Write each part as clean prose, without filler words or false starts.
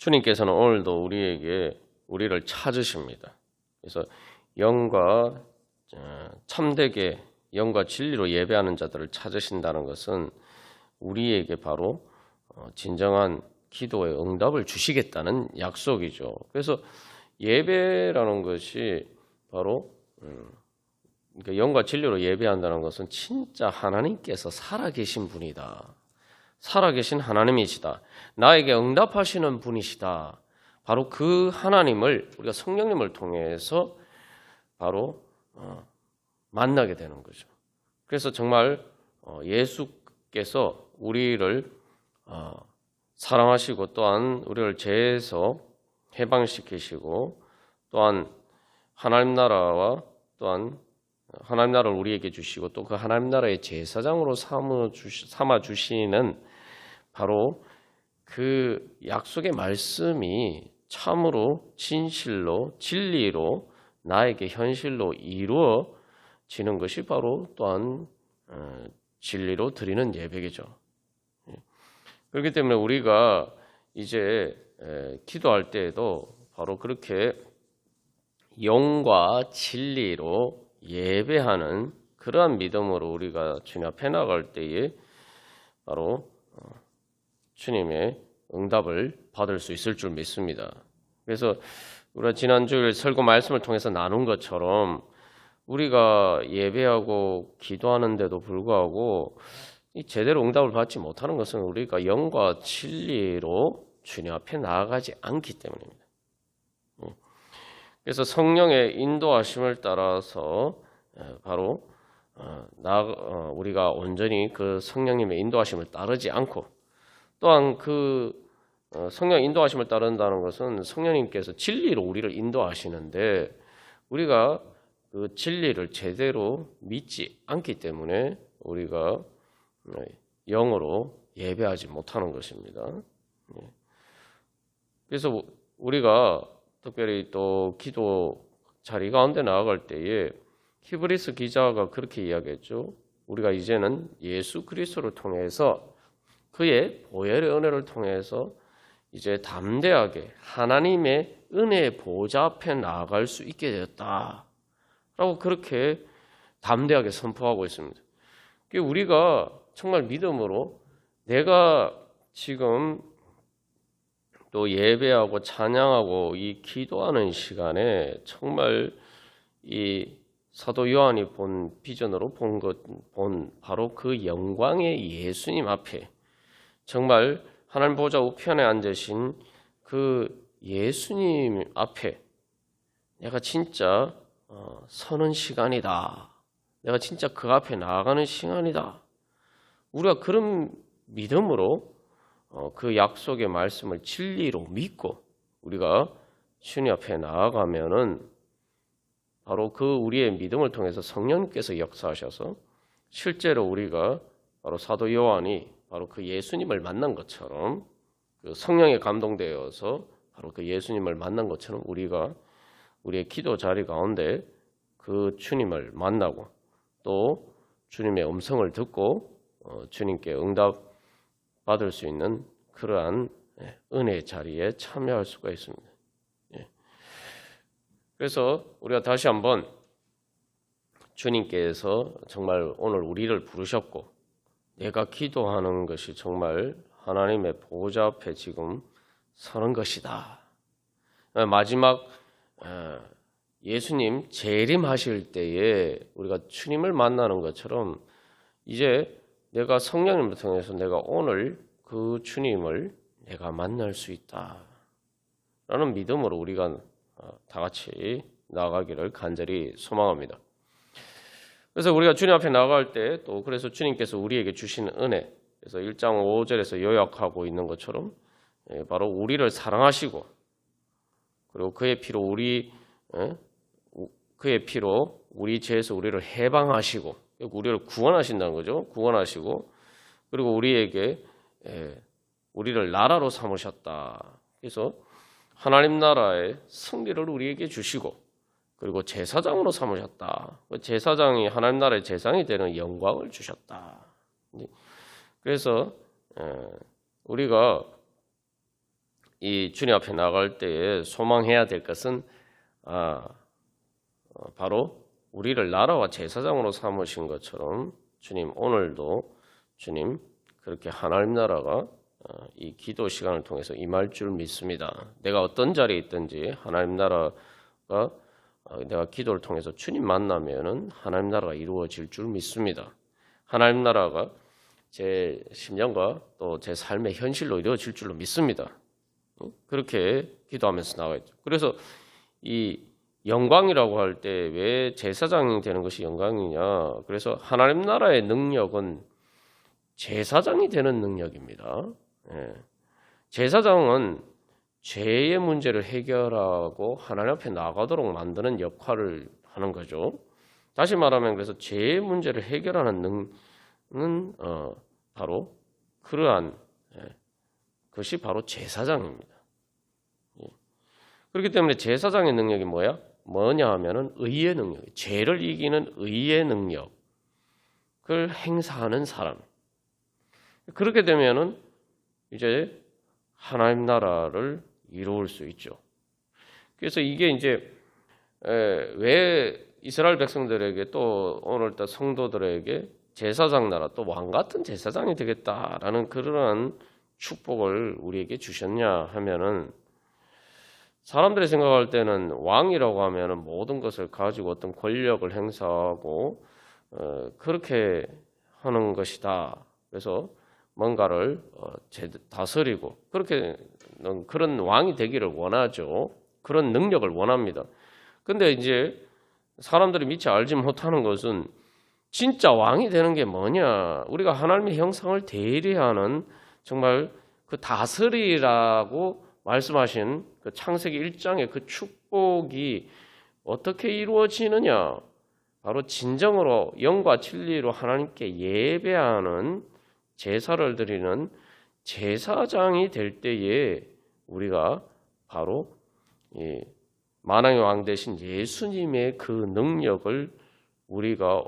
주님께서는 오늘도 우리를 찾으십니다. 그래서 영과 참되게 영과 진리로 예배하는 자들을 찾으신다는 것은 우리에게 바로 진정한 기도의 응답을 주시겠다는 약속이죠. 그래서 예배라는 것이 바로 그러니까 영과 진리로 예배한다는 것은 진짜 하나님께서 살아계신 분이다. 살아계신 하나님이시다. 나에게 응답하시는 분이시다. 바로 그 하나님을 우리가 성령님을 통해서 바로 만나게 되는 거죠. 그래서 정말 예수께서 우리를 사랑하시고 또한 우리를 죄에서 해방시키시고 또한 하나님 나라와 또한 하나님 나라를 우리에게 주시고 또 그 하나님 나라의 제사장으로 삼아 주시는 바로 그 약속의 말씀이 참으로 진실로 진리로 나에게 현실로 이루어지는 것이 바로 또한 진리로 드리는 예배이죠. 그렇기 때문에 우리가 이제 기도할 때에도 바로 그렇게 영과 진리로 예배하는 그러한 믿음으로 우리가 주님 앞에 나갈 때에 바로 주님의 응답을 받을 수 있을 줄 믿습니다. 그래서 우리가 지난주일 설교 말씀을 통해서 나눈 것처럼 우리가 예배하고 기도하는데도 불구하고 제대로 응답을 받지 못하는 것은 우리가 영과 진리로 주님 앞에 나아가지 않기 때문입니다. 그래서 성령의 인도하심을 따라서 바로 우리가 온전히 그 성령님의 인도하심을 따르지 않고 또한 그 성령 인도하심을 따른다는 것은 성령님께서 진리로 우리를 인도하시는데 우리가 그 진리를 제대로 믿지 않기 때문에 우리가 영으로 예배하지 못하는 것입니다. 그래서 우리가 특별히 또 기도 자리 가운데 나아갈 때에 히브리서 기자가 그렇게 이야기했죠. 우리가 이제는 예수 그리스도를 통해서 그의 보혈의 은혜를 통해서 이제 담대하게 하나님의 은혜의 보좌 앞에 나아갈 수 있게 되었다라고 그렇게 담대하게 선포하고 있습니다. 우리가 정말 믿음으로 내가 지금 또 예배하고 찬양하고 이 기도하는 시간에 정말 이 사도 요한이 본 비전으로 본 바로 그 영광의 예수님 앞에 정말 하나님 보좌 우편에 앉으신 그 예수님 앞에 내가 진짜 서는 시간이다. 내가 진짜 그 앞에 나아가는 시간이다. 우리가 그런 믿음으로 그 약속의 말씀을 진리로 믿고 우리가 주님 앞에 나아가면은 바로 그 우리의 믿음을 통해서 성령님께서 역사하셔서 실제로 우리가 바로 사도 요한이 바로 그 예수님을 만난 것처럼 그 성령에 감동되어서 바로 그 예수님을 만난 것처럼 우리가 우리의 기도 자리 가운데 그 주님을 만나고 또 주님의 음성을 듣고 주님께 응답 받을 수 있는 그러한 은혜의 자리에 참여할 수가 있습니다. 그래서 우리가 다시 한번 주님께서 정말 오늘 우리를 부르셨고 내가 기도하는 것이 정말 하나님의 보좌 앞에 지금 서는 것이다. 마지막 예수님 재림하실 때에 우리가 주님을 만나는 것처럼 이제 내가 성령님을 통해서 내가 오늘 그 주님을 내가 만날 수 있다라는 믿음으로 우리가 다 같이 나아가기를 간절히 소망합니다. 그래서 우리가 주님 앞에 나아갈 때 또 그래서 주님께서 우리에게 주시는 은혜, 그래서 1장 5절에서 요약하고 있는 것처럼 바로 우리를 사랑하시고 그리고 그의 피로 우리 죄에서 우리를 해방하시고 우리를 구원하신다는 거죠. 구원하시고 그리고 우리를 나라로 삼으셨다. 그래서 하나님 나라의 승리를 우리에게 주시고 그리고 제사장으로 삼으셨다. 제사장이 하나님 나라의 제사장이 되는 영광을 주셨다. 그래서 우리가 이 주님 앞에 나갈 때에 소망해야 될 것은 바로 우리를 나라와 제사장으로 삼으신 것처럼 주님 오늘도 주님 그렇게 하나님 나라가 이 기도 시간을 통해서 임할 줄 믿습니다. 내가 어떤 자리에 있든지 하나님 나라가 내가 기도를 통해서 주님 만나면은 하나님 나라가 이루어질 줄 믿습니다. 하나님 나라가 제 심령과 또 제 삶의 현실로 이루어질 줄로 믿습니다. 그렇게 기도하면서 나가야죠. 그래서 이 영광이라고 할 때 왜 제사장이 되는 것이 영광이냐? 그래서 하나님 나라의 능력은 제사장이 되는 능력입니다. 제사장은 죄의 문제를 해결하고 하나님 앞에 나가도록 만드는 역할을 하는 거죠. 다시 말하면 그래서 죄의 문제를 해결하는 능은 바로 그러한 것이 바로 제사장입니다. 그렇기 때문에 제사장의 능력이 뭐냐 하면은 의의 능력, 죄를 이기는 의의 능력을 행사하는 사람. 그렇게 되면은 이제 하나님 나라를 이루을 수 있죠. 그래서 이게 이제 왜 이스라엘 백성들에게 또 오늘 또 성도들에게 제사장 나라 또 왕 같은 제사장이 되겠다라는 그러한 축복을 우리에게 주셨냐 하면은 사람들이 생각할 때는 왕이라고 하면은 모든 것을 가지고 어떤 권력을 행사하고 그렇게 하는 것이다. 그래서 뭔가를 다스리고 그렇게 그런 왕이 되기를 원하죠. 그런 능력을 원합니다. 근데 이제 사람들이 미처 알지 못하는 것은 진짜 왕이 되는 게 뭐냐? 우리가 하나님의 형상을 대리하는 정말 그 다스리라고 말씀하신 그 창세기 1장의 그 축복이 어떻게 이루어지느냐? 바로 진정으로 영과 진리로 하나님께 예배하는 제사를 드리는 제사장이 될 때에 우리가 바로 만왕의 왕 되신 예수님의 그 능력을 우리가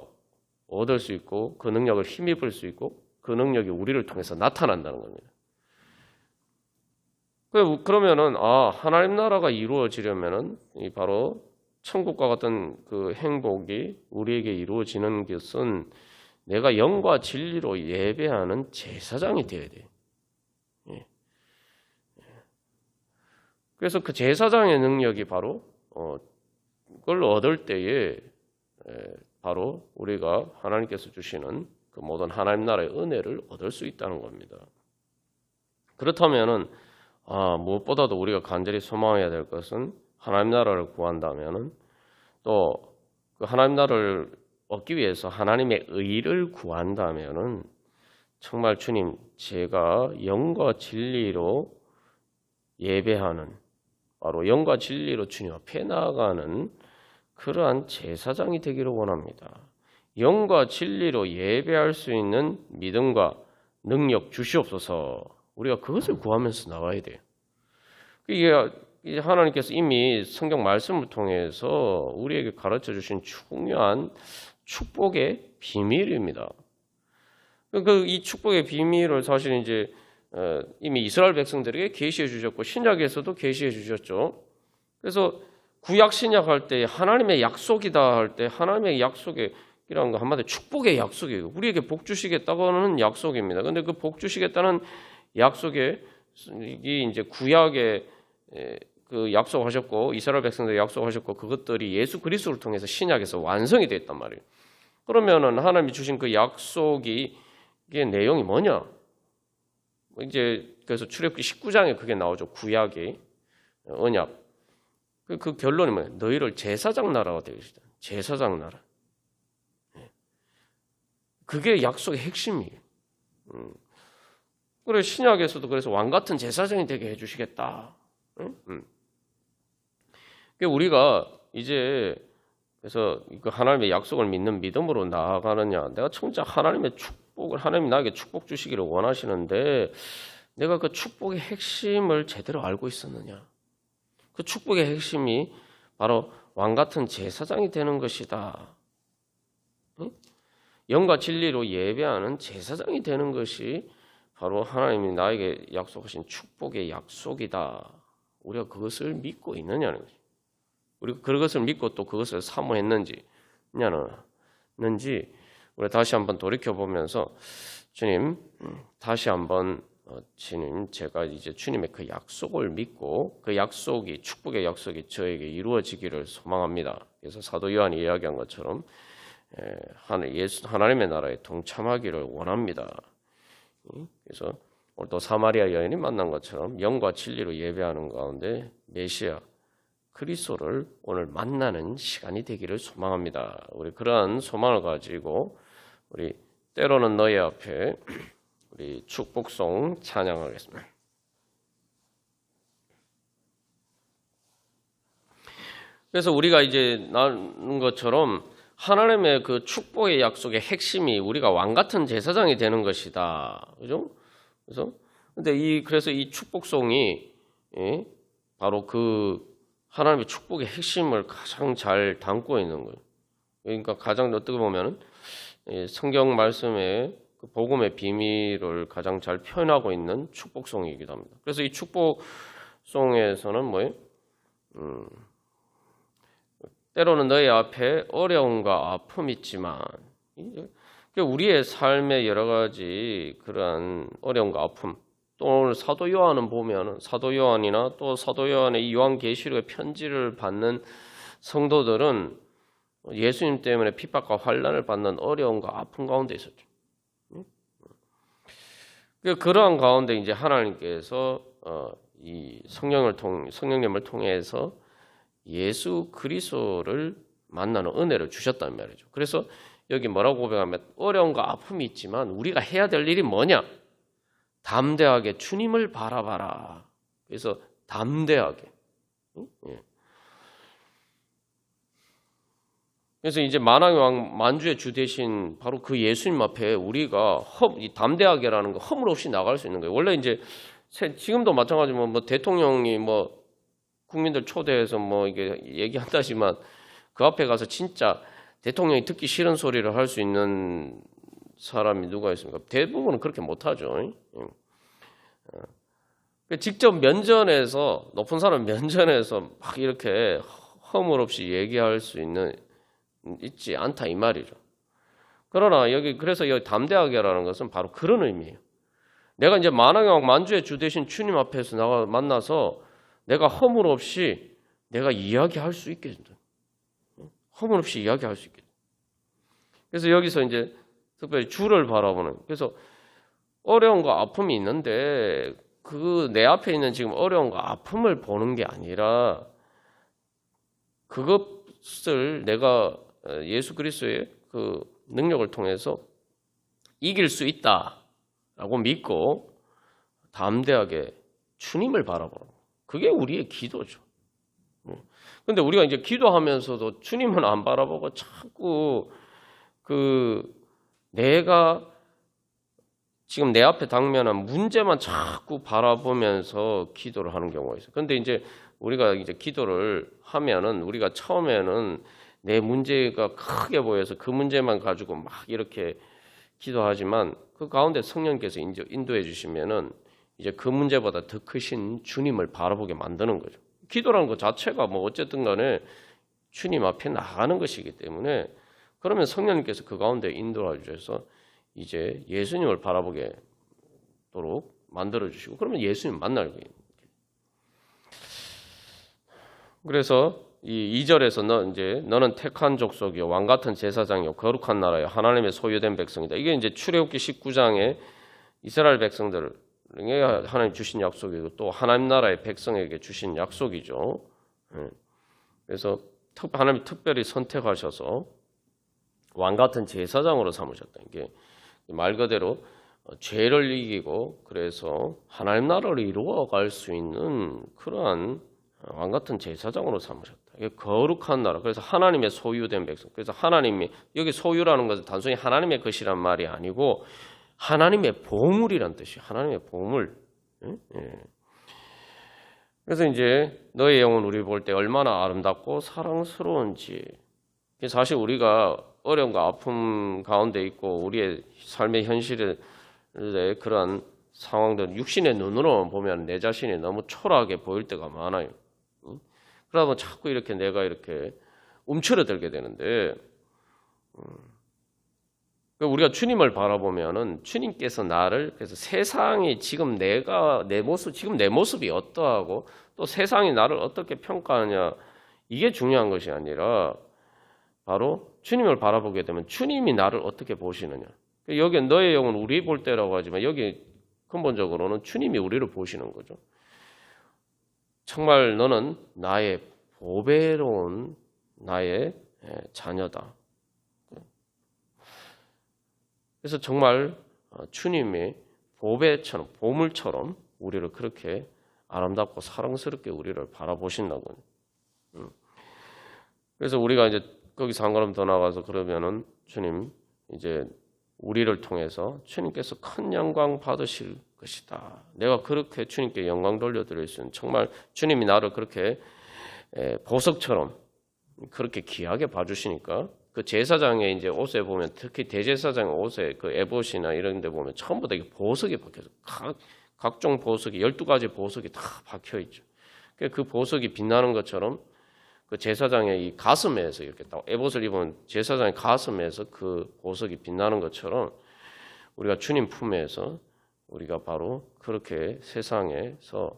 얻을 수 있고 그 능력을 힘입을 수 있고 그 능력이 우리를 통해서 나타난다는 겁니다. 그러면은 하나님 나라가 이루어지려면은 바로 천국과 같은 그 행복이 우리에게 이루어지는 것은 내가 영과 진리로 예배하는 제사장이 되어야 돼요. 그래서 그 제사장의 능력이 바로 그걸 얻을 때에 바로 우리가 하나님께서 주시는 그 모든 하나님 나라의 은혜를 얻을 수 있다는 겁니다. 그렇다면은 무엇보다도 우리가 간절히 소망해야 될 것은 하나님 나라를 구한다면은 또 그 하나님 나라를 얻기 위해서 하나님의 의를 구한다면은 정말 주님 제가 영과 진리로 예배하는 바로 영과 진리로 주님 앞에 나아가는 그러한 제사장이 되기를 원합니다. 영과 진리로 예배할 수 있는 믿음과 능력 주시옵소서. 우리가 그것을 구하면서 나와야 돼요. 이게 하나님께서 이미 성경 말씀을 통해서 우리에게 가르쳐 주신 중요한 축복의 비밀입니다. 이 축복의 비밀을 사실 이제 이미 이스라엘 백성들에게 계시해 주셨고 신약에서도 계시해 주셨죠. 그래서 구약 신약 할 때 하나님의 약속이다 할 때 하나님의 약속이라는 거 한마디로 축복의 약속이에요. 우리에게 복 주시겠다고는 약속입니다. 근데 그 복 주시겠다는 약속에 이제 구약에 그 약속하셨고 이스라엘 백성들 약속하셨고 그것들이 예수 그리스도를 통해서 신약에서 완성이 됐단 말이에요. 그러면은 하나님이 주신 그 약속이 이게 내용이 뭐냐? 이제 그래서 출애굽기 19장에 그게 나오죠. 구약의 언약. 그 결론이 뭐예요? 너희를 제사장 나라가 되겠다. 제사장 나라. 그게 약속의 핵심이에요. 그래 신약에서도 그래서 왕 같은 제사장이 되게 해주시겠다. 우리가 이제 그래서 그 하나님의 약속을 믿는 믿음으로 나아가느냐. 내가 진짜 하나님의 축복을 하나님이 나에게 축복 주시기를 원하시는데 내가 그 축복의 핵심을 제대로 알고 있었느냐. 그 축복의 핵심이 바로 왕 같은 제사장이 되는 것이다. 영과 진리로 예배하는 제사장이 되는 것이 바로 하나님이 나에게 약속하신 축복의 약속이다. 우리가 그것을 믿고 있느냐는 거죠. 우리가 그것을 믿고 또 그것을 사모했는지 우리가 다시 한번 돌이켜보면서 주님 다시 한번 주님 제가 이제 주님의 그 약속을 믿고 그 약속이 축복의 약속이 저에게 이루어지기를 소망합니다. 그래서 사도 요한이 이야기한 것처럼 하나님의 나라에 동참하기를 원합니다. 그래서 오늘 또 사마리아 여인이 만난 것처럼 영과 진리로 예배하는 가운데 메시아 그리스도를 오늘 만나는 시간이 되기를 소망합니다. 우리 그러한 소망을 가지고 우리 때로는 너희 앞에 우리 축복송 찬양하겠습니다. 그래서 우리가 이제 나눈 것처럼 하나님의 그 축복의 약속의 핵심이 우리가 왕 같은 제사장이 되는 것이다. 그죠? 그래서 이 축복송이 바로 그 하나님의 축복의 핵심을 가장 잘 담고 있는 거예요. 그러니까 가장 어떻게 보면 성경 말씀의 그 복음의 비밀을 가장 잘 표현하고 있는 축복송이기도 합니다. 그래서 이 축복송에서는 뭐예요? 때로는 너희 앞에 어려움과 아픔이 있지만 우리의 삶의 여러 가지 그러한 어려움과 아픔 또 오늘 사도 요한은 보면 사도 요한이나 또 사도 요한의 이 요한계시록의 편지를 받는 성도들은 예수님 때문에 핍박과 환난을 받는 어려움과 아픔 가운데 있었죠. 그러한 가운데 이제 하나님께서 이 성령님을 통해서 예수 그리스도를 만나는 은혜를 주셨단 말이죠. 그래서 여기 뭐라고 고백하면 어려움과 아픔이 있지만 우리가 해야 될 일이 뭐냐? 담대하게 주님을 바라봐라. 그래서 담대하게. 그래서 이제 만왕의 왕 만주의 주 대신 바로 그 예수님 앞에 우리가 이 담대하게라는 거 허물 없이 나갈 수 있는 거예요. 원래 이제 지금도 마찬가지로 뭐 대통령이 뭐 국민들 초대해서 뭐 이게 얘기한다지만 그 앞에 가서 진짜 대통령이 듣기 싫은 소리를 할 수 있는 사람이 누가 있습니까? 대부분은 그렇게 못하죠. 직접 면전에서 높은 사람 면전에서 막 이렇게 허물 없이 얘기할 수 있지 않다 이 말이죠. 그러나 그래서 여기 담대하게라는 것은 바로 그런 의미예요. 내가 이제 만왕의 왕 만주의 주 되신 주님 앞에서 나가 만나서 내가 허물 없이 내가 이야기할 수 있게 된다. 허물 없이 이야기할 수 있게 된다. 그래서 여기서 이제 특별히 주를 바라보는 그래서 어려움과 아픔이 있는데 그 내 앞에 있는 지금 어려움과 아픔을 보는 게 아니라 그것을 내가 예수 그리스도의 그 능력을 통해서 이길 수 있다라고 믿고 담대하게 주님을 바라보는 그게 우리의 기도죠. 근데 우리가 이제 기도하면서도 주님은 안 바라보고 자꾸 내가 지금 내 앞에 당면한 문제만 자꾸 바라보면서 기도를 하는 경우가 있어요. 그런데 이제 우리가 이제 기도를 하면은 우리가 처음에는 내 문제가 크게 보여서 그 문제만 가지고 막 이렇게 기도하지만 그 가운데 성령께서 인도해 주시면은 이제 그 문제보다 더 크신 주님을 바라보게 만드는 거죠. 기도라는 것 자체가 뭐 어쨌든 간에 주님 앞에 나가는 것이기 때문에 그러면 성령님께서 그 가운데 인도해 주셔서 이제 예수님을 바라보게 도록 만들어 주시고 그러면 예수님 만날 거예요. 그래서 이 2절에서 너는 택한 족속이요 왕 같은 제사장이요 거룩한 나라요 하나님의 소유된 백성이다. 이게 이제 출애굽기 19장에 이스라엘 백성들에게 하나님 주신 약속이고 또 하나님 나라의 백성에게 주신 약속이죠. 그래서 하나님이 특별히 선택하셔서 왕 같은 제사장으로 삼으셨다. 이게 말 그대로 죄를 이기고 그래서 하나님 나라를 이루어갈 수 있는 그러한 왕 같은 제사장으로 삼으셨다. 이게 거룩한 나라. 그래서 하나님의 소유된 백성. 그래서 하나님이 여기 소유라는 것은 단순히 하나님의 것이란 말이 아니고 하나님의 보물이란 뜻이에요. 하나님의 보물. 그래서 이제 너의 영혼 우리 볼 때 얼마나 아름답고 사랑스러운지. 사실 우리가 어려움과 아픔 가운데 있고 우리의 삶의 현실에 그러한 상황들 육신의 눈으로만 보면 내 자신이 너무 초라하게 보일 때가 많아요. 그러다 자꾸 이렇게 내가 이렇게 움츠러들게 되는데 우리가 주님을 바라보면은 주님께서 나를 그래서 세상이 지금 내 모습이 어떠하고 또 세상이 나를 어떻게 평가하냐 이게 중요한 것이 아니라 바로 주님을 바라보게 되면 주님이 나를 어떻게 보시느냐. 여기 너의 영은 우리 볼 때라고 하지만 여기 근본적으로는 주님이 우리를 보시는 거죠. 정말 너는 나의 보배로운 나의 자녀다. 그래서 정말 주님이 보배처럼 보물처럼 우리를 그렇게 아름답고 사랑스럽게 우리를 바라보신다고요. 그래서 우리가 이제 거기서 한 걸음 더 나가서 그러면은 주님 이제 우리를 통해서 주님께서 큰 영광 받으실 것이다. 내가 그렇게 주님께 영광 돌려드릴 수 있는 정말 주님이 나를 그렇게 보석처럼 그렇게 귀하게 봐주시니까 그 제사장의 이제 옷에 보면 특히 대제사장의 옷에 그 에봇이나 이런 데 보면 전부 다 보석이 박혀서 각종 보석이 12가지 보석이 다 박혀 있죠. 그 보석이 빛나는 것처럼 그 제사장의 이 가슴에서 이렇게 딱 에봇을 입으면 제사장의 가슴에서 그 보석이 빛나는 것처럼 우리가 주님 품에서 우리가 바로 그렇게 세상에서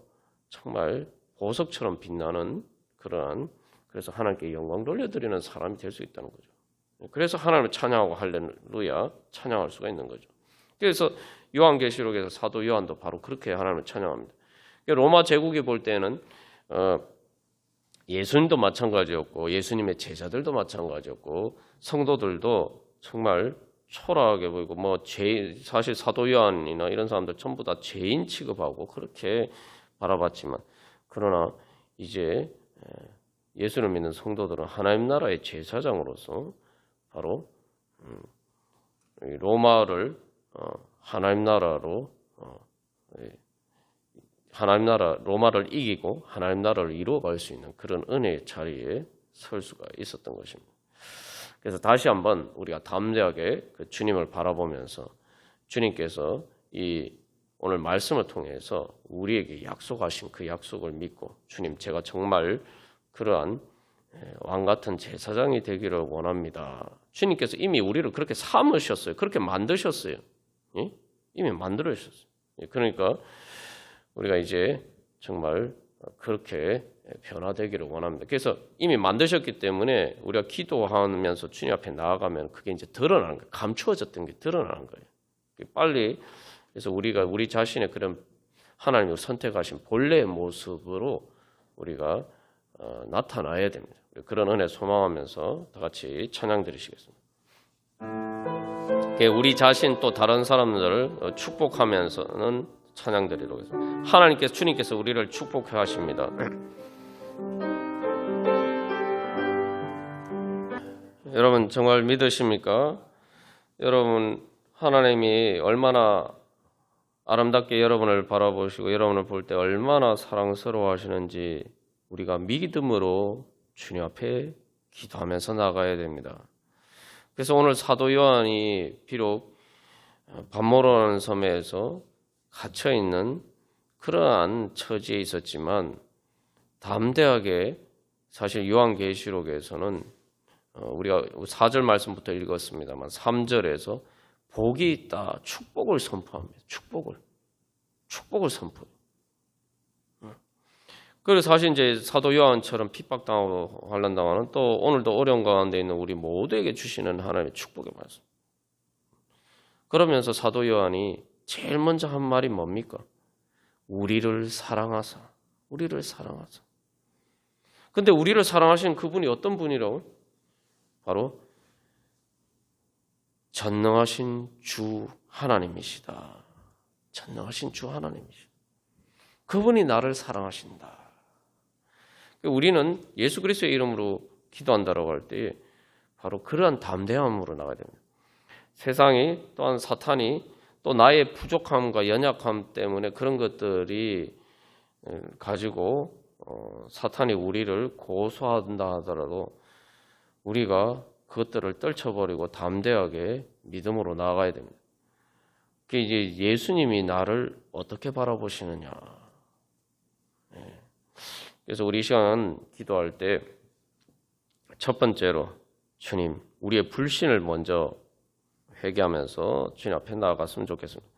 정말 보석처럼 빛나는 그러한 그래서 하나님께 영광 돌려드리는 사람이 될 수 있다는 거죠. 그래서 하나님을 찬양하고 할렐루야 찬양할 수가 있는 거죠. 그래서 요한계시록에서 사도 요한도 바로 그렇게 하나님을 찬양합니다. 로마 제국이 볼 때는 예수님도 마찬가지였고 예수님의 제자들도 마찬가지였고 성도들도 정말 초라하게 보이고 사실 사도 요한이나 이런 사람들 전부 다 죄인 취급하고 그렇게 바라봤지만 그러나 이제 예수를 믿는 성도들은 하나님 나라의 제사장으로서 바로 로마를 하나님 나라로 로마를 이기고 하나님 나라를 이루어갈 수 있는 그런 은혜의 자리에 설 수가 있었던 것입니다. 그래서 다시 한번 우리가 담대하게 그 주님을 바라보면서 주님께서 이 오늘 말씀을 통해서 우리에게 약속하신 그 약속을 믿고 주님 제가 정말 그러한 왕 같은 제사장이 되기를 원합니다. 주님께서 이미 우리를 그렇게 삼으셨어요. 그렇게 만드셨어요. 이미 만들어주셨어요. 그러니까 우리가 이제 정말 그렇게 변화되기를 원합니다. 그래서 이미 만드셨기 때문에 우리가 기도하면서 주님 앞에 나아가면 그게 이제 드러나는 거예요. 감추어졌던 게 드러나는 거예요. 빨리 그래서 우리가 우리 자신의 그런 하나님을 선택하신 본래의 모습으로 우리가 나타나야 됩니다. 그런 은혜 소망하면서 다 같이 찬양 드리시겠습니다. 우리 자신 또 다른 사람들을 축복하면서는 찬양 드리도록 하겠습니다. 하나님께서 주님께서 우리를 축복해 하십니다. 여러분 정말 믿으십니까? 여러분 하나님이 얼마나 아름답게 여러분을 바라보시고 여러분을 볼 때 얼마나 사랑스러워 하시는지 우리가 믿음으로 주님 앞에 기도하면서 나가야 됩니다. 그래서 오늘 사도 요한이 비록 밤모로라는 섬에서 갇혀있는 그러한 처지에 있었지만 담대하게 사실 요한계시록에서는 우리가 4절 말씀부터 읽었습니다만 3절에서 복이 있다 축복을 선포합니다. 축복을 선포해요. 그래서 사실 이제 사도 요한처럼 핍박당하고 환난당하는 또 오늘도 어려운 가운데 있는 우리 모두에게 주시는 하나님의 축복의 말씀. 그러면서 사도 요한이 제일 먼저 한 말이 뭡니까? 우리를 사랑하사. 근데 우리를 사랑하신 그분이 어떤 분이라고? 바로 전능하신 주 하나님이시다. 그분이 나를 사랑하신다. 우리는 예수 그리스도의 이름으로 기도한다라고 할 때 바로 그러한 담대함으로 나가야 됩니다. 세상이 또한 사탄이 또 나의 부족함과 연약함 때문에 그런 것들이 가지고 사탄이 우리를 고소한다 하더라도 우리가 그것들을 떨쳐버리고 담대하게 믿음으로 나아가야 됩니다. 그 이제 예수님이 나를 어떻게 바라보시느냐. 그래서 우리 이 시간 기도할 때 첫 번째로 주님, 우리의 불신을 먼저 회개하면서 주님 앞에 나아갔으면 좋겠습니다.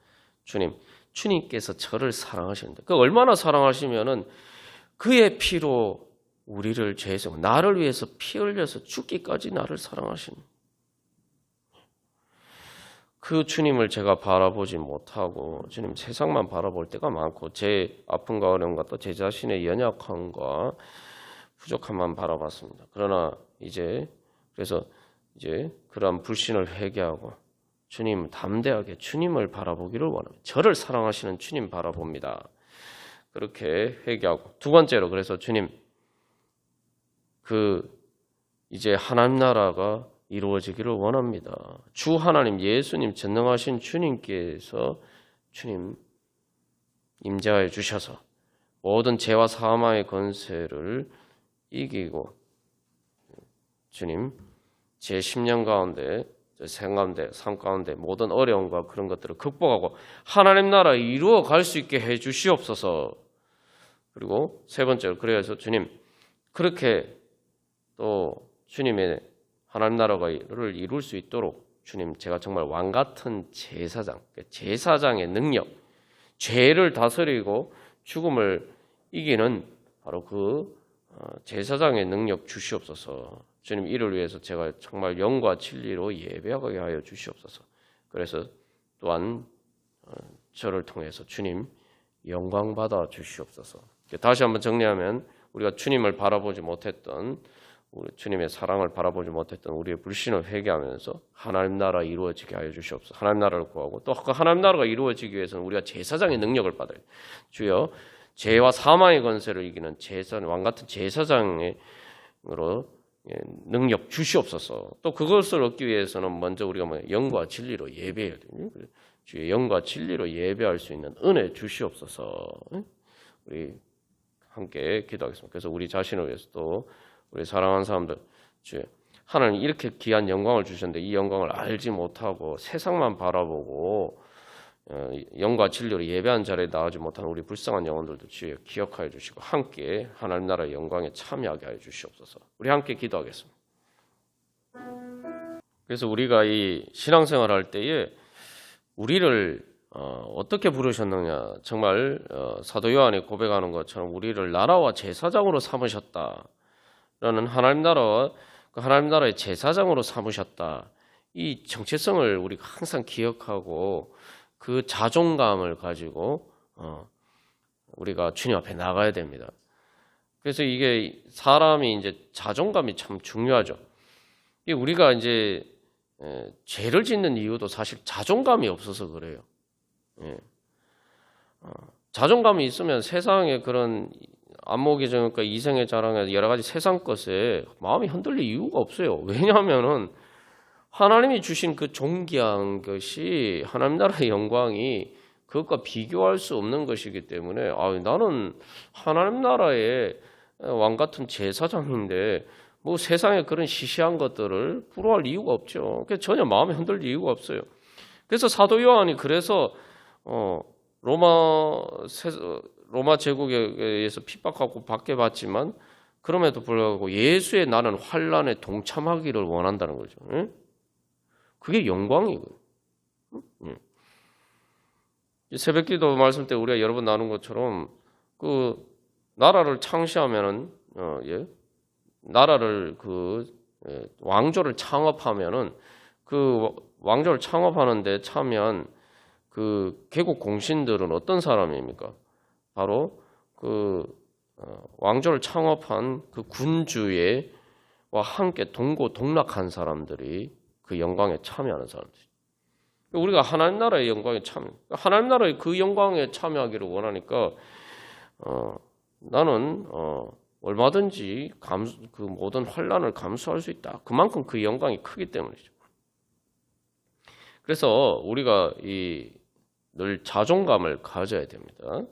주님, 주님께서 저를 사랑하시는데 그 얼마나 사랑하시면은 그의 피로 우리를 죄에서 나를 위해서 피 흘려서 죽기까지 나를 사랑하시는 그 주님을 제가 바라보지 못하고 주님 세상만 바라볼 때가 많고 제 아픔과 어려움과 또 제 자신의 연약함과 부족함만 바라봤습니다. 그러나 그래서 그러한 불신을 회개하고 주님 담대하게 주님을 바라보기를 원합니다. 저를 사랑하시는 주님 바라봅니다. 그렇게 회개하고 두 번째로 그래서 주님 이제 하나님 나라가 이루어지기를 원합니다. 주 하나님 예수님 전능하신 주님께서 주님 임재하여 주셔서 모든 죄와 사망의 권세를 이기고 주님 제 10년 가운데 생 가운데 삶 가운데 모든 어려움과 그런 것들을 극복하고 하나님 나라 이루어 갈 수 있게 해 주시옵소서. 그리고 세 번째로 그래서 주님 그렇게 또 주님의 하나님 나라를 이룰 수 있도록 주님 제가 정말 왕 같은 제사장의 능력, 죄를 다스리고 죽음을 이기는 바로 그 제사장의 능력 주시옵소서. 주님 이를 위해서 제가 정말 영과 진리로 예배하게 하여 주시옵소서. 그래서 또한 저를 통해서 주님 영광 받아 주시옵소서. 다시 한번 정리하면 우리가 주님을 바라보지 못했던 우리 주님의 사랑을 바라보지 못했던 우리의 불신을 회개하면서 하나님 나라 이루어지게 하여 주시옵소서. 하나님 나라를 구하고 또 그 하나님 나라가 이루어지기 위해서는 우리가 제사장의 능력을 받아야 돼요. 주여 죄와 사망의 권세를 이기는 왕 같은 제사장으로 능력 주시옵소서. 또 그것을 얻기 위해서는 먼저 우리가 영과 진리로 예배해야 돼요. 주의 영과 진리로 예배할 수 있는 은혜 주시옵소서. 우리 함께 기도하겠습니다. 그래서 우리 자신을 위해서 또 우리 사랑하는 사람들 주여 하나님 이렇게 귀한 영광을 주셨는데 이 영광을 알지 못하고 세상만 바라보고 영과 진리로 예배한 자리에 나오지 못한 우리 불쌍한 영혼들도 주여 기억하여 주시고 함께 하나님 나라의 영광에 참여하게 하여 주시옵소서. 우리 함께 기도하겠습니다. 그래서 우리가 이 신앙생활 할 때에 우리를 어떻게 부르셨느냐 정말 사도 요한이 고백하는 것처럼 우리를 나라와 제사장으로 삼으셨다라는 하나님 나라와 그 하나님 나라의 제사장으로 삼으셨다. 이 정체성을 우리가 항상 기억하고 그 자존감을 가지고 우리가 주님 앞에 나가야 됩니다. 그래서 이게 사람이 이제 자존감이 참 중요하죠. 우리가 이제 죄를 짓는 이유도 사실 자존감이 없어서 그래요. 자존감이 있으면 세상에 그런 안목의 정욕과 이생의 자랑에 여러 가지 세상 것에 마음이 흔들릴 이유가 없어요. 왜냐하면은 하나님이 주신 그 존귀한 것이 하나님 나라의 영광이 그것과 비교할 수 없는 것이기 때문에 나는 하나님 나라의 왕 같은 제사장인데 뭐 세상에 그런 시시한 것들을 부러워할 이유가 없죠. 그래서 전혀 마음에 흔들릴 이유가 없어요. 그래서 사도 요한이 그래서 로마 제국에 의해서 핍박하고 박해받지만 그럼에도 불구하고 예수의 나는 환난에 동참하기를 원한다는 거죠. 그게 영광이고요. 새벽기도 말씀 때 우리가 여러 번 나눈 것처럼 그 나라를 창시하면은 나라를 왕조를 창업하면은 그 왕조를 창업하는데 참여한 그 개국 공신들은 어떤 사람입니까? 바로 그 왕조를 창업한 그 군주와 함께 동고동락한 사람들이 그 영광에 참여하는 사람들. 우리가 하나님 나라의 영광에 하나님 나라의 그 영광에 참여하기를 원하니까 나는 얼마든지 그 모든 환난을 감수할 수 있다. 그만큼 그 영광이 크기 때문이죠. 그래서 우리가 늘 자존감을 가져야 됩니다.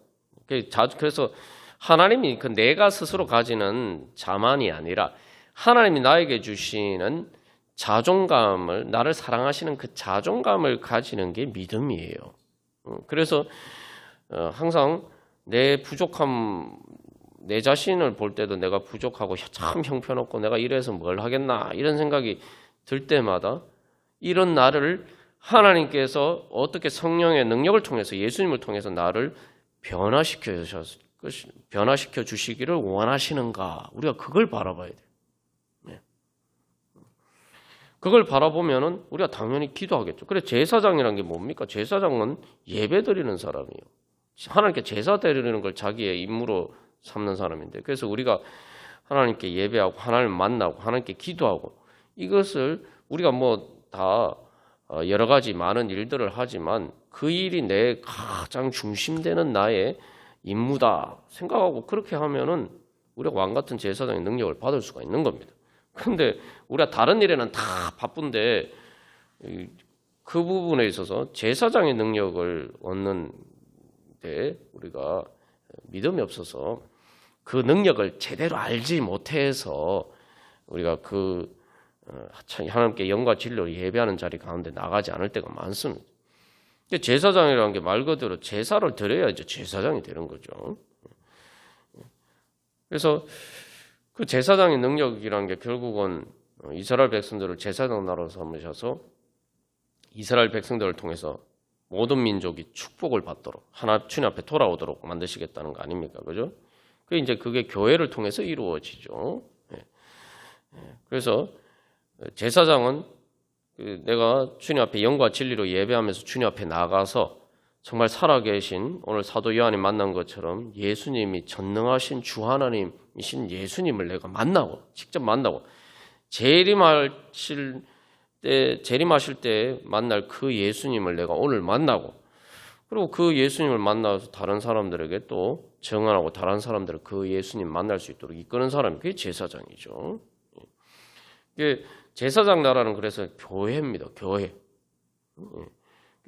그래서 하나님이 내가 스스로 가지는 자만이 아니라 하나님이 나에게 주시는 자존감을 나를 사랑하시는 그 자존감을 가지는 게 믿음이에요. 그래서 항상 내 부족함, 내 자신을 볼 때도 내가 부족하고 참 형편없고 내가 이래서 뭘 하겠나 이런 생각이 들 때마다 이런 나를 하나님께서 어떻게 성령의 능력을 통해서 예수님을 통해서 나를 변화시켜 주시기를 원하시는가, 우리가 그걸 바라봐야 돼요. 네. 그걸 바라보면은 우리가 당연히 기도하겠죠. 그래, 제사장이란 게 뭡니까? 제사장은 예배 드리는 사람이에요. 하나님께 제사 드리는 걸 자기의 임무로 삼는 사람인데, 그래서 우리가 하나님께 예배하고 하나님을 만나고 하나님께 기도하고, 이것을 우리가 뭐 다 여러 가지 많은 일들을 하지만 그 일이 내 가장 중심되는 나의 임무다 생각하고 그렇게 하면은 우리가 왕 같은 제사장의 능력을 받을 수가 있는 겁니다. 그런데 우리가 다른 일에는 다 바쁜데 그 부분에 있어서 제사장의 능력을 얻는 데 우리가 믿음이 없어서 그 능력을 제대로 알지 못해서 우리가 하나님께 영과 진리로 예배하는 자리 가운데 나가지 않을 때가 많습니다. 제사장이라는 게 말 그대로 제사를 드려야 이제 제사장이 되는 거죠. 그래서 그 제사장의 능력이라는 게 결국은 이스라엘 백성들을 제사장 나라로 삼으셔서 이스라엘 백성들을 통해서 모든 민족이 축복을 받도록 주님 앞에 돌아오도록 만드시겠다는 거 아닙니까? 그죠? 그게 교회를 통해서 이루어지죠. 그래서 제사장은 내가 주님 앞에 영과 진리로 예배하면서 주님 앞에 나가서 정말 살아계신 오늘 사도 요한이 만난 것처럼 예수님이 전능하신 주 하나님이신 예수님을 내가 직접 만나고 재림하실 때 만날 그 예수님을 내가 오늘 만나고, 그리고 그 예수님을 만나서 다른 사람들에게 또 증언하고 다른 사람들을 그 예수님 만날 수 있도록 이끄는 사람이 그게 제사장이죠. 제사장 나라는 그래서 교회입니다. 교회.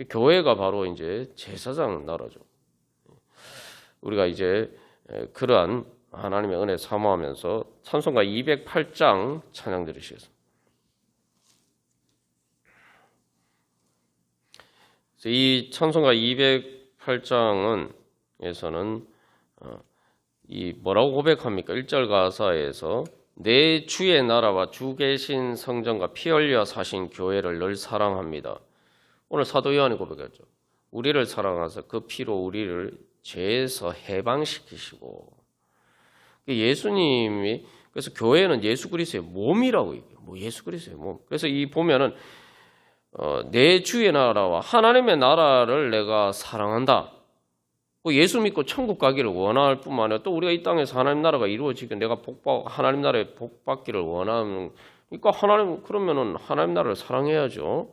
교회가 바로 이제 제사장 나라죠. 우리가 이제 그러한 하나님의 은혜 사모하면서 찬송가 208장 찬양 들으시겠습니다. 이 찬송가 208장에서는 이 뭐라고 고백합니까? 1절 가사에서 내 주의 나라와 주 계신 성전과 피 흘려 사신 교회를 늘 사랑합니다. 오늘 사도 요한이 고백했죠. 우리를 사랑하사 그 피로 우리를 죄에서 해방시키시고, 예수님이, 그래서 교회는 예수 그리스도의 몸이라고 얘기해요. 예수 그리스도의 몸. 그래서 이 보면은 내 주의 나라와 하나님의 나라를 내가 사랑한다. 예수 믿고 천국 가기를 원할 뿐만 아니라 또 우리가 이 땅에서 하나님 나라가 이루어지게 내가 하나님 나라에 복 받기를 원하는, 그러니까 그러면은 하나님 나라를 사랑해야죠.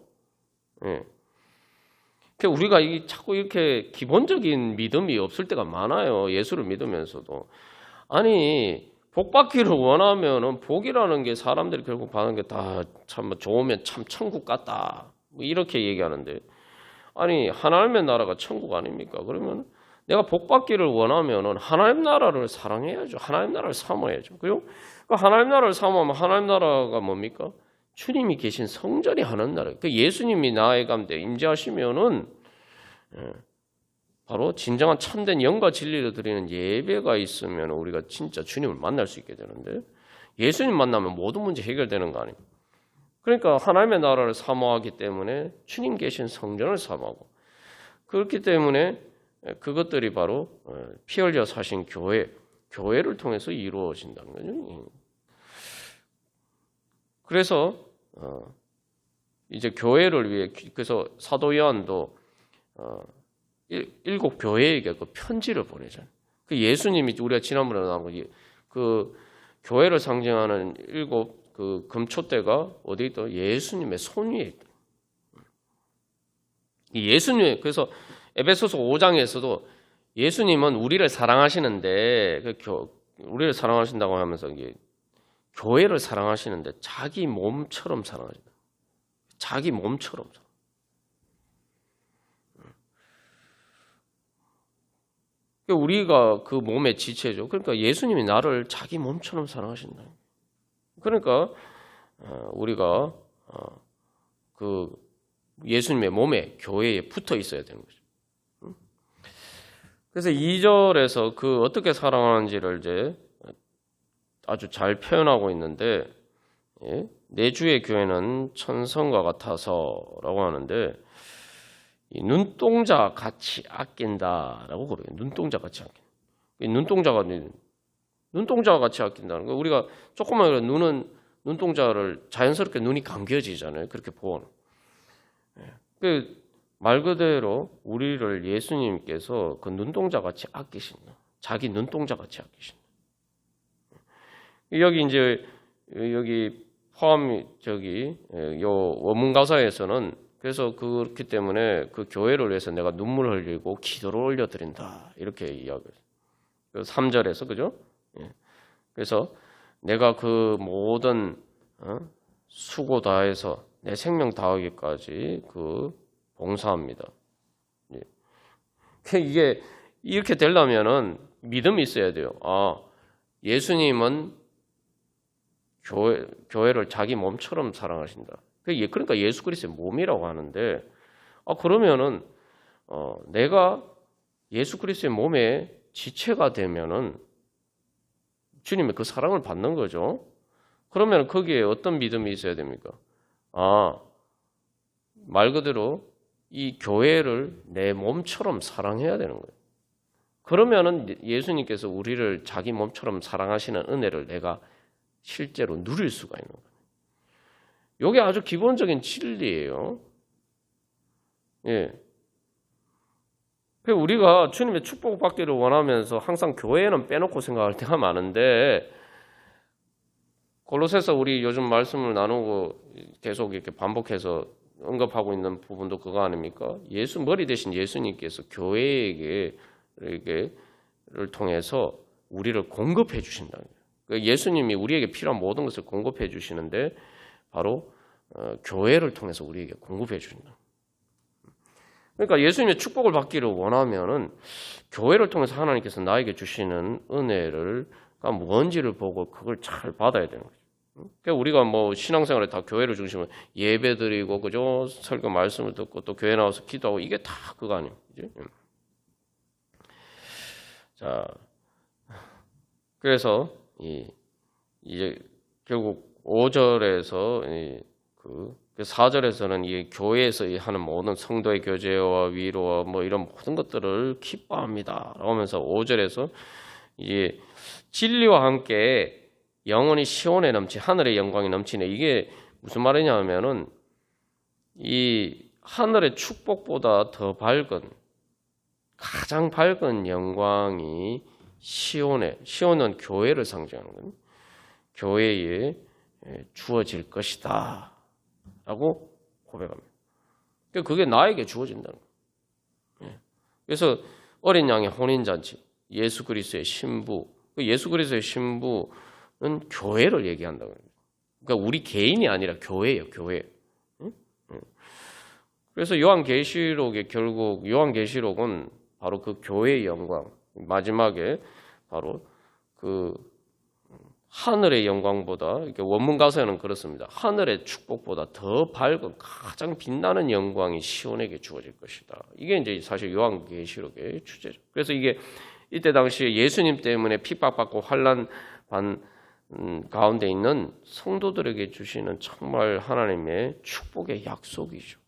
예. 우리가 자꾸 이렇게 기본적인 믿음이 없을 때가 많아요. 예수를 믿으면서도. 아니, 복 받기를 원하면은 복이라는 게 사람들이 결국 받는 게 다 참 좋으면 참 천국 같다. 이렇게 얘기하는데, 아니, 하나님의 나라가 천국 아닙니까? 그러면 내가 복 받기를 원하면은 하나님 나라를 사랑해야죠. 하나님 나라를 사모해야죠. 그리고 하나님 나라를 사모하면 하나님 나라가 뭡니까? 주님이 계신 성전이 하는 나라. 예수님이 나의 가운데 임재하시면은 바로 진정한 참된 영과 진리를 드리는 예배가 있으면 우리가 진짜 주님을 만날 수 있게 되는데, 예수님 만나면 모든 문제 해결되는 거 아닙니까? 그러니까 하나님의 나라를 사모하기 때문에 주님 계신 성전을 사모하고, 그렇기 때문에 그것들이 바로 피 흘려 사신 교회를 통해서 이루어진다는 거죠. 그래서 이제 교회를 위해, 그래서 사도 요한도 7 교회에게 그 편지를 보내잖아요. 그 예수님이 우리가 지난번에 나온 그 교회를 상징하는 7 그 금초대가 어디 있다? 예수님의 손 위에 있다. 예수님, 그래서 에베소서 5장에서도 예수님은 우리를 사랑하시는데, 우리를 사랑하신다고 하면서 교회를 사랑하시는데 자기 몸처럼 사랑하신다. 자기 몸처럼. 우리가 그 몸의 지체죠. 그러니까 예수님이 나를 자기 몸처럼 사랑하신다. 그러니까 우리가 그 예수님의 몸에, 교회에 붙어 있어야 되는 거죠. 그래서 2절에서 그 어떻게 사랑하는지를 이제 아주 잘 표현하고 있는데, 예? 내 주의 교회는 천성과 같아서라고 하는데, 이 눈동자 같이 아낀다라고 그래요. 눈동자 같이 아낀다. 이 눈동자와 같이 아낀다는 거. 우리가 조금만 눈동자를 자연스럽게 눈이 감겨지잖아요. 그렇게 보는. 말 그대로 우리를 예수님께서 그 눈동자 같이 아끼신다. 자기 눈동자 같이 아끼신다. 여기 이제 여기 요 원문 가사에서는 그래서 그렇기 때문에 그 교회를 위해서 내가 눈물을 흘리고 기도를 올려드린다. 이렇게 이야기해요. 3절에서 그죠? 그래서 내가 그 모든 수고 다해서 내 생명 다하기까지 그 봉사합니다. 이게 이렇게 되려면은 믿음이 있어야 돼요. 아, 예수님은 교회를 자기 몸처럼 사랑하신다. 그러니까 예수 그리스도의 몸이라고 하는데, 그러면은 내가 예수 그리스도의 몸의 지체가 되면은 주님의 그 사랑을 받는 거죠. 그러면 거기에 어떤 믿음이 있어야 됩니까? 말 그대로 이 교회를 내 몸처럼 사랑해야 되는 거예요. 그러면은 예수님께서 우리를 자기 몸처럼 사랑하시는 은혜를 내가 실제로 누릴 수가 있는 거예요. 이게 아주 기본적인 진리예요. 예. 우리가 주님의 축복을 받기를 원하면서 항상 교회는 빼놓고 생각할 때가 많은데, 골로새서 우리 요즘 말씀을 나누고 계속 이렇게 반복해서 언급하고 있는 부분도 그거 아닙니까? 머리 대신 예수님께서 교회에게를 통해서 우리를 공급해 주신다는 거예요. 예수님이 우리에게 필요한 모든 것을 공급해 주시는데 바로 교회를 통해서 우리에게 공급해 주신다. 그러니까 예수님의 축복을 받기를 원하면은 교회를 통해서 하나님께서 나에게 주시는 은혜가 뭔지를 보고 그걸 잘 받아야 되는 거죠. 그러니까 우리가 뭐 신앙생활에 다 교회를 중심으로 예배드리고 그죠? 설교 말씀을 듣고 또 교회 나와서 기도하고 이게 다 그거 아니에요. 자, 그래서 이제 결국 5절에서 그 4절에서는 이 교회에서 하는 모든 성도의 교제와 위로와 뭐 이런 모든 것들을 기뻐합니다. 라면서 5절에서 이제 진리와 함께 영원히 시온에 하늘의 영광이 넘치네. 이게 무슨 말이냐면은 이 하늘의 축복보다 더 가장 밝은 영광이 시온은 교회를 상징하는 거예요. 교회에 주어질 것이다 라고 고백합니다. 그게 나에게 주어진다는 거예요. 그래서 어린 양의 혼인잔치, 예수 그리스도의 신부, 예수 그리스도의 신부는 교회를 얘기한다고 합니다. 그러니까 우리 개인이 아니라 교회예요, 교회. 그래서 결국 요한계시록은 바로 그 교회의 영광, 마지막에 바로 그 하늘의 영광보다, 원문 가서는 그렇습니다. 하늘의 축복보다 더 밝은 가장 빛나는 영광이 시온에게 주어질 것이다. 이게 이제 사실 요한계시록의 주제죠. 그래서 이때 당시에 예수님 때문에 핍박받고 환난 가운데 있는 성도들에게 주시는 정말 하나님의 축복의 약속이죠.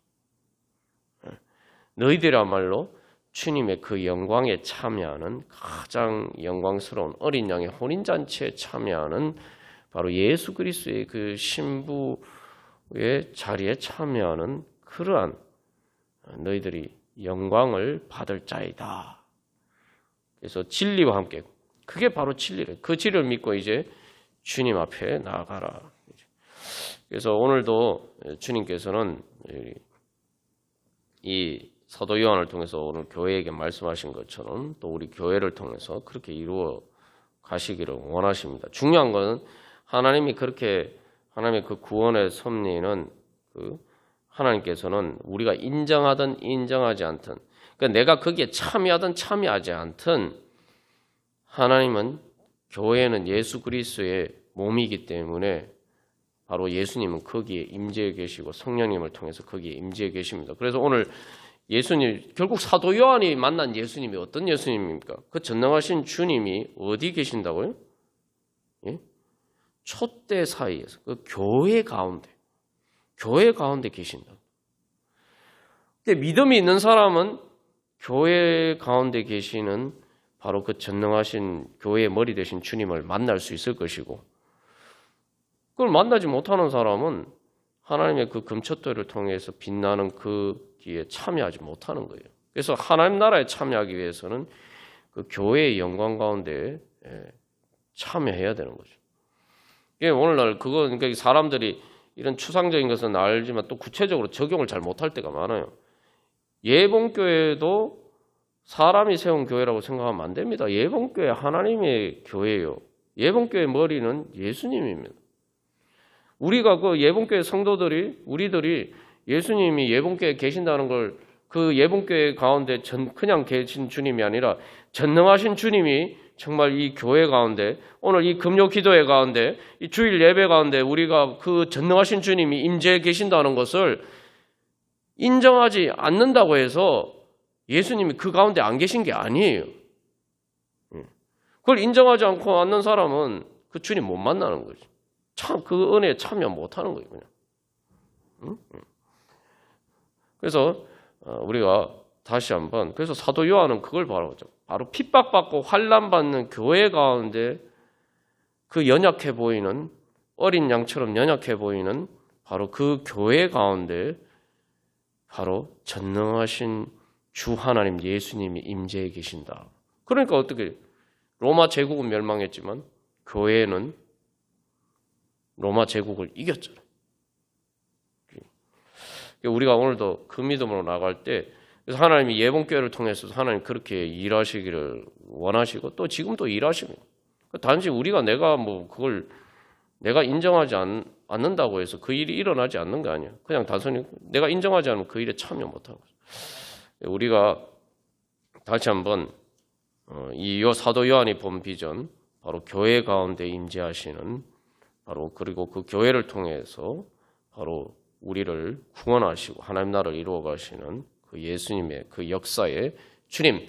너희들이야말로 주님의 그 영광에 참여하는 가장 영광스러운 어린 양의 혼인잔치에 참여하는 바로 예수 그리스도의 그 신부의 자리에 참여하는 그러한 너희들이 영광을 받을 자이다. 그래서 진리와 함께 그게 바로 진리래. 그 진리를 믿고 이제 주님 앞에 나아가라. 그래서 오늘도 주님께서는 이 사도 요한을 통해서 오늘 교회에게 말씀하신 것처럼 또 우리 교회를 통해서 그렇게 이루어 가시기를 원하십니다. 중요한 것은 하나님의 그 구원의 섭리는 하나님께서는 우리가 인정하든 인정하지 않든, 그러니까 내가 거기에 참여하든 참여하지 않든 하나님은 교회는 예수 그리스도의 몸이기 때문에 바로 예수님은 거기에 임재해 계시고 성령님을 통해서 거기에 임재해 계십니다. 그래서 오늘 예수님, 결국 사도 요한이 만난 예수님이 어떤 예수님입니까? 그 전능하신 주님이 어디 계신다고요? 예? 촛대 사이에서, 그 교회 가운데 계신다. 근데 믿음이 있는 사람은 교회 가운데 계시는 바로 그 전능하신 교회의 머리 되신 주님을 만날 수 있을 것이고, 그걸 만나지 못하는 사람은 하나님의 그 금촛대를 통해서 빛나는 그 기에 참여하지 못하는 거예요. 그래서 하나님 나라에 참여하기 위해서는 그 교회의 영광 가운데 참여해야 되는 거죠. 오늘날 그러니까 사람들이 이런 추상적인 것은 알지만 또 구체적으로 적용을 잘 못할 때가 많아요. 예봉교회도 사람이 세운 교회라고 생각하면 안 됩니다. 예봉교회 하나님의 교회예요. 예봉교회 머리는 예수님입니다. 우리가 그 예봉교회 성도들이, 우리들이 예수님이 예봉교회에 계신다는 걸 그 예봉교회 가운데 그냥 계신 주님이 아니라 전능하신 주님이 정말 이 교회 가운데, 오늘 이 금요 기도회 가운데, 이 주일 예배 가운데 우리가 그 전능하신 주님이 임재해 계신다는 것을 인정하지 않는다고 해서 예수님이 그 가운데 안 계신 게 아니에요. 그걸 인정하지 않고 않는 사람은 그 주님 못 만나는 거죠. 참 그 은혜에 참여 못 하는 거예요, 그냥. 그래서 우리가 다시 한번, 그래서 사도 요한은 그걸 바로 핍박받고 환난받는 교회 가운데 그 연약해 보이는, 어린 양처럼 연약해 보이는 바로 그 교회 가운데 바로 전능하신 주 하나님 예수님이 임재해 계신다. 그러니까 어떻게, 로마 제국은 멸망했지만 교회는 로마 제국을 이겼잖아요. 우리가 오늘도 그 믿음으로 나갈 때, 그래서 하나님이 예봉교회를 통해서 하나님 그렇게 일하시기를 원하시고 또 지금도 일하십니다. 단지 우리가 내가 인정하지 않는다고 해서 그 일이 일어나지 않는 거 아니야. 그냥 단순히 내가 인정하지 않으면 그 일에 참여 못하는 거죠. 우리가 다시 한번 이 사도 요한이 본 비전, 바로 교회 가운데 임재하시는, 바로 그리고 그 교회를 통해서 바로 우리를 구원하시고 하나님 나라를 이루어 가시는 그 예수님의 그 역사에 주님,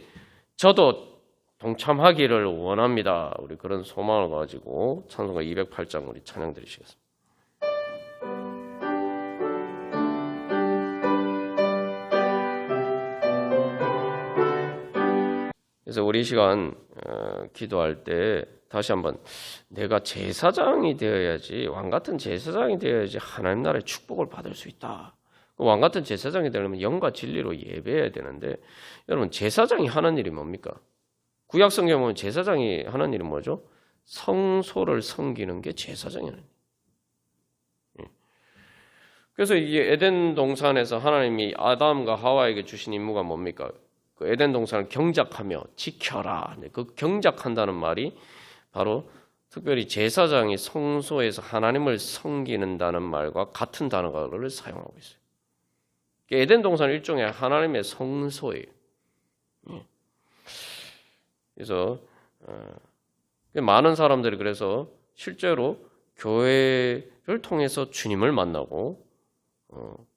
저도 동참하기를 원합니다. 우리 그런 소망을 가지고 찬송가 208장 우리 찬양 드리시겠습니다. 그래서 우리 시간 기도할 때 다시 한번, 내가 제사장이 되어야지, 왕같은 제사장이 되어야지 하나님 나라의 축복을 받을 수 있다. 왕같은 제사장이 되려면 영과 진리로 예배해야 되는데, 여러분 제사장이 하는 일이 뭡니까? 구약 성경 보면 제사장이 하는 일이 뭐죠? 성소를 섬기는 게 제사장이 하는 일. 그래서 이게 에덴 동산에서 하나님이 아담과 하와에게 주신 임무가 뭡니까? 그 에덴 동산을 경작하며 지켜라. 그 경작한다는 말이 바로 특별히 제사장이 성소에서 하나님을 섬기는다는 말과 같은 단어를 사용하고 있어요. 에덴 동산은 일종의 하나님의 성소예요. 그래서 많은 사람들이 그래서 실제로 교회를 통해서 주님을 만나고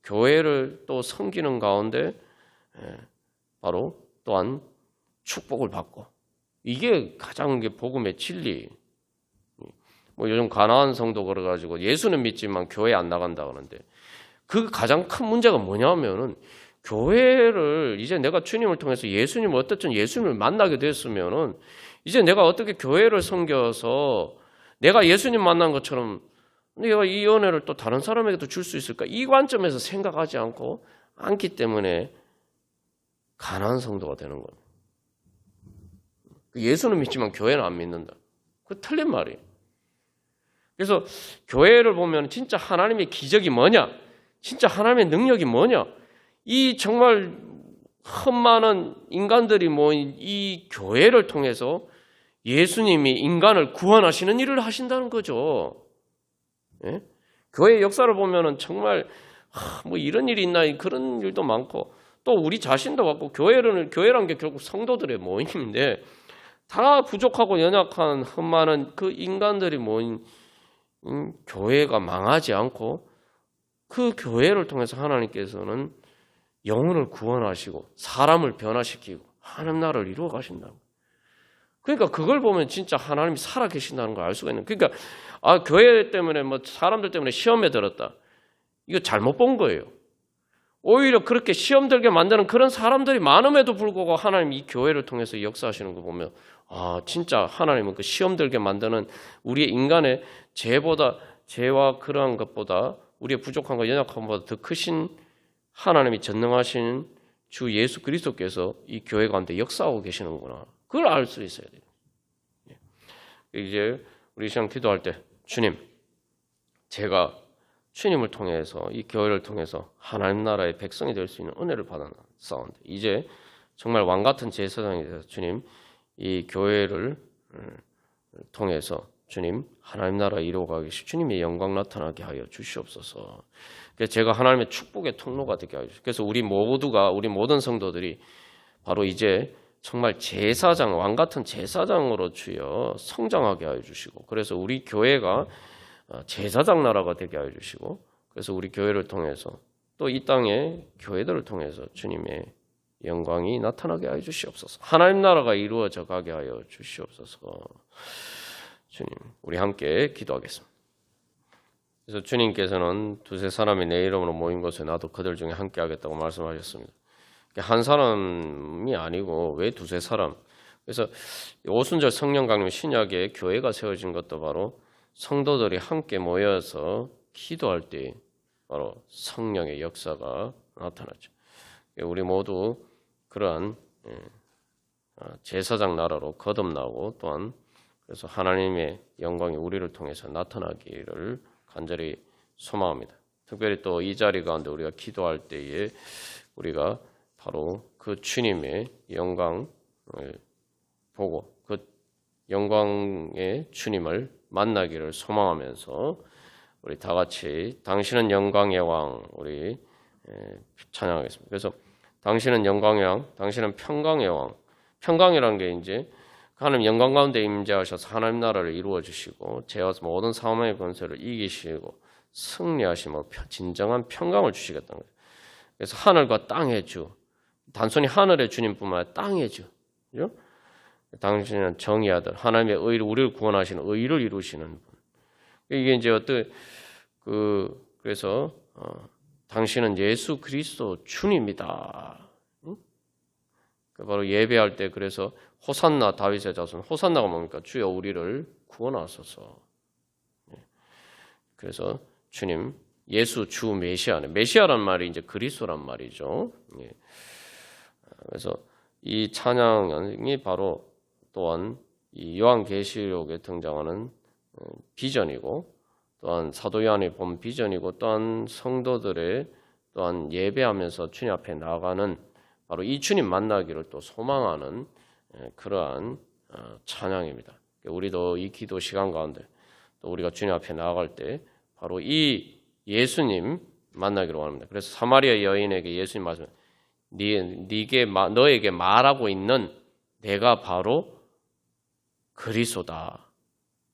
교회를 또 섬기는 가운데 바로 또한 축복을 받고, 이게 가장 복음의 진리. 요즘 가나안 성도 그래가지고 예수는 믿지만 교회 안 나간다 그러는데, 그 가장 큰 문제가 뭐냐면은, 교회를 이제 내가 주님을 통해서 예수님을 어떻든 예수님을 만나게 됐으면은 이제 내가 어떻게 교회를 섬겨서 내가 예수님 만난 것처럼 내가 이 은혜를 또 다른 사람에게도 줄 수 있을까? 이 관점에서 생각하지 않기 때문에 가난한 성도가 되는 거예요. 예수는 믿지만 교회는 안 믿는다. 그 틀린 말이에요. 그래서 교회를 보면 진짜 하나님의 기적이 뭐냐? 진짜 하나님의 능력이 뭐냐? 이 정말 흠많은 인간들이 모인 이 교회를 통해서 예수님이 인간을 구원하시는 일을 하신다는 거죠. 예? 교회의 역사를 보면은 정말 뭐 이런 일이 있나, 그런 일도 많고, 또 우리 자신도 갖고, 교회라는 게 결국 성도들의 모임인데 다 부족하고 연약한 흠많은 그 인간들이 모인 교회가 망하지 않고, 그 교회를 통해서 하나님께서는 영혼을 구원하시고 사람을 변화시키고 하나님 나라를 이루어 가신다고. 그러니까 그걸 보면 진짜 하나님이 살아계신다는 걸 알 수가 있는. 그러니까 교회 때문에 뭐 사람들 때문에 시험에 들었다. 이거 잘못 본 거예요. 오히려 그렇게 시험 들게 만드는 그런 사람들이 많음에도 불구하고 하나님 이 교회를 통해서 역사하시는 거 보면 진짜 하나님은 그 시험 들게 만드는 우리의 인간의 죄와 그러한 것보다 우리의 부족한 것 연약함보다 더 크신 하나님이 전능하신 주 예수 그리스도께서 이 교회 가운데 역사하고 계시는구나. 그걸 알 수 있어야 돼요. 이제 우리 시간 기도할 때 주님, 제가 주님을 통해서 이 교회를 통해서 하나님 나라의 백성이 될 수 있는 은혜를 받았사온데 이제 정말 왕 같은 제사장이 되어서 주님 이 교회를 통해서 주님 하나님 나라 이루어가기 위해 주님의 영광 나타나게 하여 주시옵소서. 그래서 제가 하나님의 축복의 통로가 되게 하여 주시옵소서. 그래서 우리 모든 성도들이 바로 이제 정말 제사장, 왕 같은 제사장으로 주여 성장하게 하여 주시고, 그래서 우리 교회가 제사장 나라가 되게 하여 주시고, 그래서 우리 교회를 통해서 또 이 땅의 교회들을 통해서 주님의 영광이 나타나게 하여 주시옵소서. 하나님 나라가 이루어져 가게 하여 주시옵소서. 주님, 우리 함께 기도하겠습니다. 그래서 주님께서는 두세 사람이 내 이름으로 모인 곳에 나도 그들 중에 함께 하겠다고 말씀하셨습니다. 한 사람이 아니고 왜 두세 사람? 그래서 오순절 성령 강림 신약에 교회가 세워진 것도 바로 성도들이 함께 모여서 기도할 때 바로 성령의 역사가 나타나죠. 우리 모두 그러한 제사장 나라로 거듭나고 또한 그래서 하나님의 영광이 우리를 통해서 나타나기를 간절히 소망합니다. 특별히 또 이 자리 가운데 우리가 기도할 때에 우리가 바로 그 주님의 영광을 보고 그 영광의 주님을 만나기를 소망하면서 우리 다 같이 당신은 영광의 왕 우리 찬양하겠습니다. 그래서 당신은 영광의 왕, 당신은 평강의 왕. 평강이라는 게 이제 하나님 영광 가운데 임재하셔서 하나님 나라를 이루어 주시고 죄와 모든 사망의 권세를 이기시고 승리하시며 진정한 평강을 주시겠다는 거예요. 그래서 하늘과 땅의 주, 단순히 하늘의 주님뿐만 아니라 땅의 주, 그죠? 당신은 정의 아들, 하나님의 의를 우리를 구원하시는 의를 이루시는 분. 이게 이제 그래서 당신은 예수 그리스도 주님이다. 바로 예배할 때 그래서 호산나 다윗의 자손, 호산나가 뭡니까? 주여 우리를 구원하소서. 그래서 주님 예수 주 메시아네. 메시아란 말이 이제 그리스도란 말이죠. 그래서 이 찬양이 바로 또한 이 요한계시록에 등장하는 비전이고 또한 사도 요한이 본 비전이고 또한 성도들의 또한 예배하면서 주님 앞에 나아가는 바로 이 주님 만나기를 또 소망하는 그러한 찬양입니다. 우리도 이 기도 시간 가운데 또 우리가 주님 앞에 나아갈 때 바로 이 예수님 만나기를 원합니다. 그래서 사마리아 여인에게 예수님 말씀, 너에게 말하고 있는 내가 바로 그리스도다,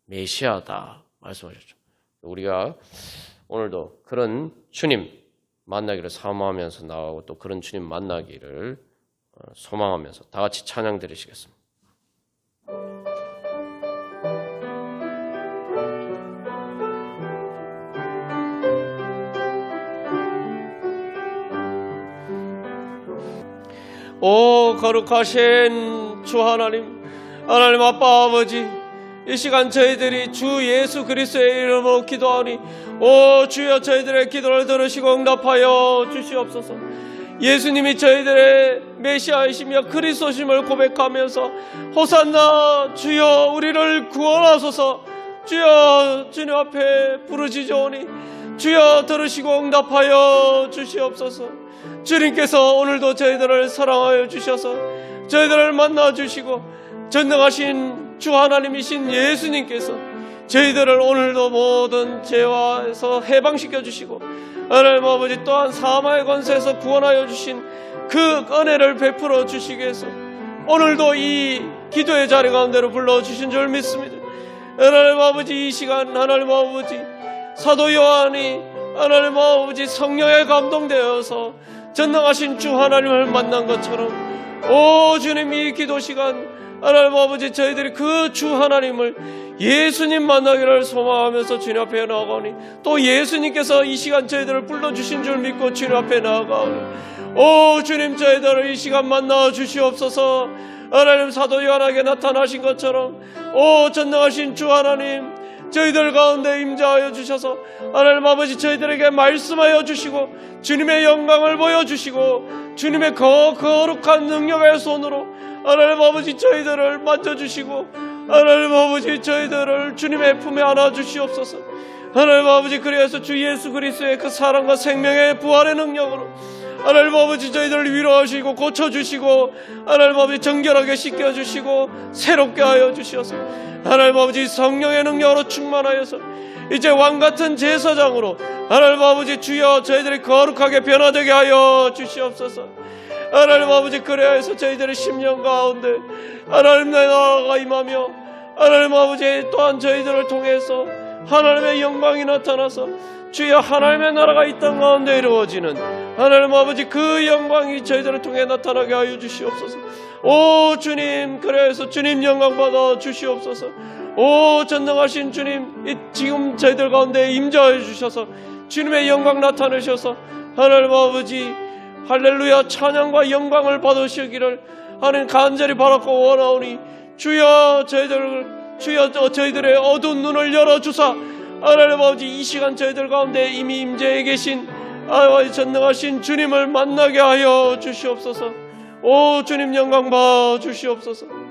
메시아다 말씀하셨죠. 우리가 오늘도 그런 주님 만나기를 사모하면서 나아가고 또 그런 주님 만나기를 소망하면서 다 같이 찬양 드리시겠습니다. 오 거룩하신 주 하나님, 하나님 아빠 아버지, 이 시간 저희들이 주 예수 그리스도의 이름으로 기도하니 오 주여 저희들의 기도를 들으시고 응답하여 주시옵소서. 예수님이 저희들의 메시아이시며 그리스도심을 고백하면서 호산나 주여 우리를 구원하소서. 주여 주님 앞에 부르짖으오니 주여 들으시고 응답하여 주시옵소서. 주님께서 오늘도 저희들을 사랑하여 주셔서 저희들을 만나 주시고 전능하신 주 하나님이신 예수님께서 저희들을 오늘도 모든 죄와에서 해방시켜 주시고 하나님 아버지 또한 사망의 권세에서 구원하여 주신 그 은혜를 베풀어 주시기 위해서 오늘도 이 기도의 자리 가운데로 불러주신 줄 믿습니다. 하나님 아버지 이 시간 하나님 아버지 사도 요한이 하나님 아버지 성령에 감동되어서 전능하신 주 하나님을 만난 것처럼 오 주님, 이 기도 시간 하나님 아버지, 저희들이 그 주 하나님을 예수님 만나기를 소망하면서 주님 앞에 나아가오니, 또 예수님께서 이 시간 저희들을 불러주신 줄 믿고 주님 앞에 나아가오니, 오 주님, 저희들을 이 시간 만나 주시옵소서. 하나님, 사도 요한에게 나타나신 것처럼 오 전능하신 주 하나님, 저희들 가운데 임재하여 주셔서 하나님 아버지, 저희들에게 말씀하여 주시고 주님의 영광을 보여주시고 주님의 거룩한 능력의 손으로 하나님 아버지 저희들을 만져주시고 하나님 아버지 저희들을 주님의 품에 안아 주시옵소서. 하나님 아버지, 그래서 주 예수 그리스도의 그 사랑과 생명의 부활의 능력으로 하나님 아버지 저희들을 위로하시고 고쳐주시고 하나님 아버지 정결하게 씻겨주시고 새롭게 하여 주시옵소서. 하나님 아버지, 성령의 능력으로 충만하여서 이제 왕같은 제사장으로 하나님 아버지 주여 저희들이 거룩하게 변화되게 하여 주시옵소서. 하나님 아버지, 그래야 해서 저희들의 심령 가운데 하나님 나라가 임하며 하나님 아버지 또한 저희들을 통해서 하나님의 영광이 나타나서 주여 하나님의 나라가 이 땅 가운데 이루어지는 하나님 아버지 그 영광이 저희들을 통해 나타나게 하여 주시옵소서. 오 주님, 그래서 주님 영광 받아 주시옵소서. 오 전능하신 주님, 지금 저희들 가운데 임재하여 주셔서 주님의 영광 나타내셔서 하나님 아버지 할렐루야 찬양과 영광을 받으시기를 하나님 간절히 바라고 원하오니, 주여 저희들의 어두운 눈을 열어주사 하나님 아버지 이 시간 저희들 가운데 이미 임재해 계신 전능하신 주님을 만나게 하여 주시옵소서. 오 주님 영광 받아 주시옵소서.